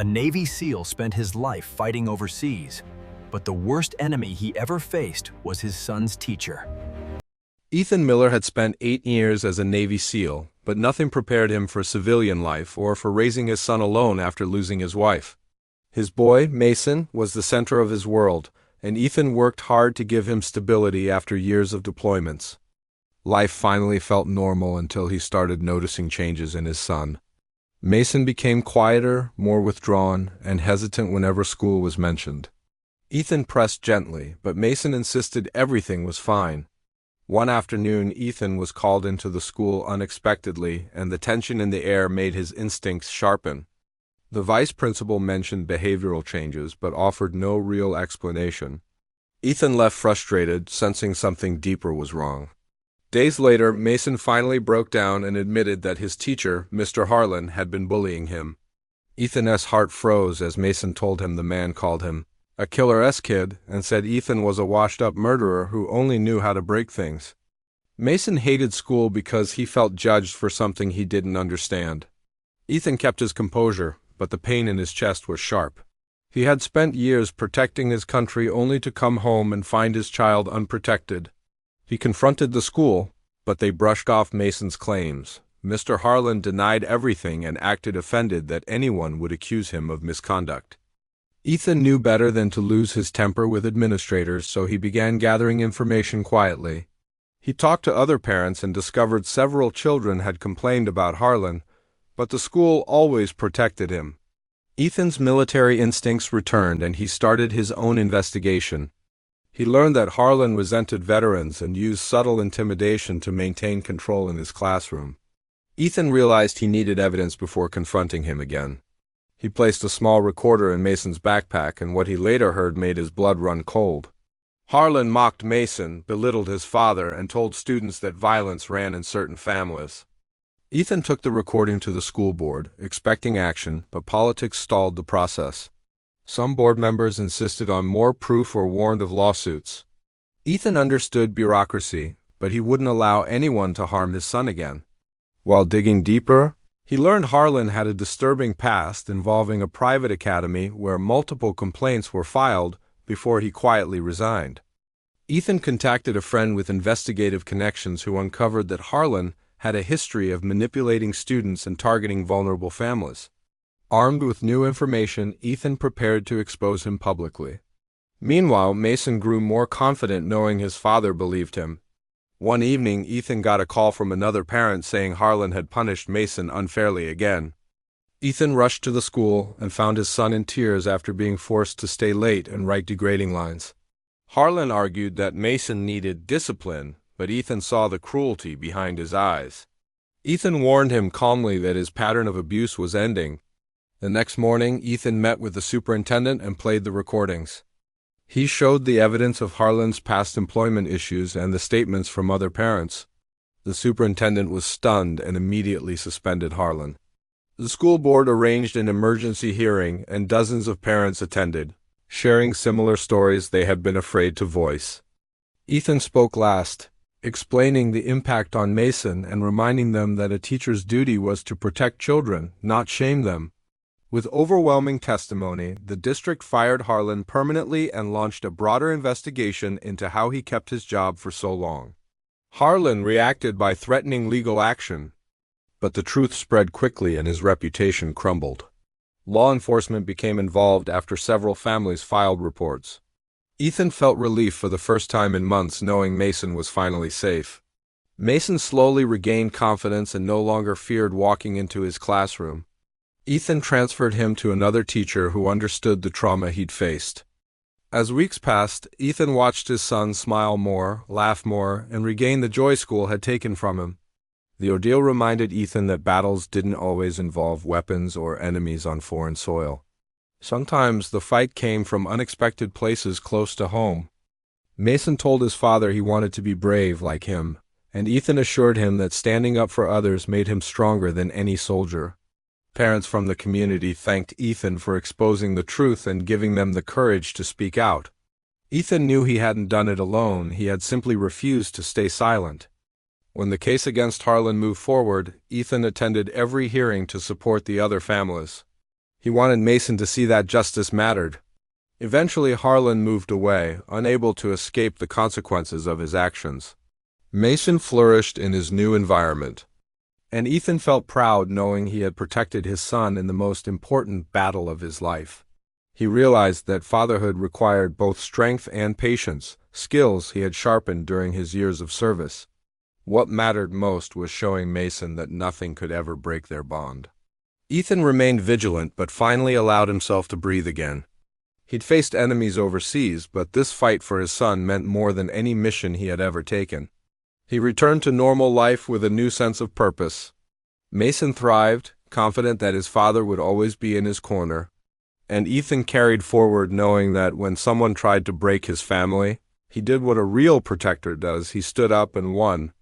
A Navy SEAL spent his life fighting overseas, but the worst enemy he ever faced was his son's teacher. Ethan Miller had spent 8 years as a Navy SEAL, but nothing prepared him for civilian life or for raising his son alone after losing his wife. His boy, Mason, was the center of his world, and Ethan worked hard to give him stability after years of deployments. Life finally felt normal until he started noticing changes in his son. Mason became quieter, more withdrawn, and hesitant whenever school was mentioned. Ethan pressed gently, but Mason insisted everything was fine. One afternoon, Ethan was called into the school unexpectedly, and the tension in the air made his instincts sharpen. The vice principal mentioned behavioral changes, but offered no real explanation. Ethan left frustrated, sensing something deeper was wrong. Days later, Mason finally broke down and admitted that his teacher, Mr. Harlan, had been bullying him. Ethan's heart froze as Mason told him the man called him a killer kid and said Ethan was a washed-up murderer who only knew how to break things. Mason hated school because he felt judged for something he didn't understand. Ethan kept his composure, but the pain in his chest was sharp. He had spent years protecting his country only to come home and find his child unprotected. He confronted the school, but they brushed off Mason's claims. Mr. Harlan denied everything and acted offended that anyone would accuse him of misconduct. Ethan knew better than to lose his temper with administrators, so he began gathering information quietly. He talked to other parents and discovered several children had complained about Harlan, but the school always protected him. Ethan's military instincts returned and he started his own investigation. He learned that Harlan resented veterans and used subtle intimidation to maintain control in his classroom. Ethan realized he needed evidence before confronting him again. He placed a small recorder in Mason's backpack, and what he later heard made his blood run cold. Harlan mocked Mason, belittled his father, and told students that violence ran in certain families. Ethan took the recording to the school board, expecting action, but politics stalled the process. Some board members insisted on more proof or warned of lawsuits. Ethan understood bureaucracy, but he wouldn't allow anyone to harm his son again. While digging deeper, he learned Harlan had a disturbing past involving a private academy where multiple complaints were filed before he quietly resigned. Ethan contacted a friend with investigative connections who uncovered that Harlan had a history of manipulating students and targeting vulnerable families. Armed with new information, Ethan prepared to expose him publicly. Meanwhile, Mason grew more confident knowing his father believed him. One evening, Ethan got a call from another parent saying Harlan had punished Mason unfairly again. Ethan rushed to the school and found his son in tears after being forced to stay late and write degrading lines. Harlan argued that Mason needed discipline, but Ethan saw the cruelty behind his eyes. Ethan warned him calmly that his pattern of abuse was ending. The next morning, Ethan met with the superintendent and played the recordings. He showed the evidence of Harlan's past employment issues and the statements from other parents. The superintendent was stunned and immediately suspended Harlan. The school board arranged an emergency hearing and dozens of parents attended, sharing similar stories they had been afraid to voice. Ethan spoke last, explaining the impact on Mason and reminding them that a teacher's duty was to protect children, not shame them. With overwhelming testimony, the district fired Harlan permanently and launched a broader investigation into how he kept his job for so long. Harlan reacted by threatening legal action, but the truth spread quickly and his reputation crumbled. Law enforcement became involved after several families filed reports. Ethan felt relief for the first time in months knowing Mason was finally safe. Mason slowly regained confidence and no longer feared walking into his classroom. Ethan transferred him to another teacher who understood the trauma he'd faced. As weeks passed, Ethan watched his son smile more, laugh more, and regain the joy school had taken from him. The ordeal reminded Ethan that battles didn't always involve weapons or enemies on foreign soil. Sometimes the fight came from unexpected places close to home. Mason told his father he wanted to be brave like him, and Ethan assured him that standing up for others made him stronger than any soldier. Parents from the community thanked Ethan for exposing the truth and giving them the courage to speak out. Ethan knew he hadn't done it alone, he had simply refused to stay silent. When the case against Harlan moved forward, Ethan attended every hearing to support the other families. He wanted Mason to see that justice mattered. Eventually, Harlan moved away, unable to escape the consequences of his actions. Mason flourished in his new environment, and Ethan felt proud knowing he had protected his son in the most important battle of his life. He realized that fatherhood required both strength and patience, skills he had sharpened during his years of service. What mattered most was showing Mason that nothing could ever break their bond. Ethan remained vigilant but finally allowed himself to breathe again. He'd faced enemies overseas, but this fight for his son meant more than any mission he had ever taken. He returned to normal life with a new sense of purpose. Mason thrived, confident that his father would always be in his corner, and Ethan carried forward knowing that when someone tried to break his family, he did what a real protector does. He stood up and won,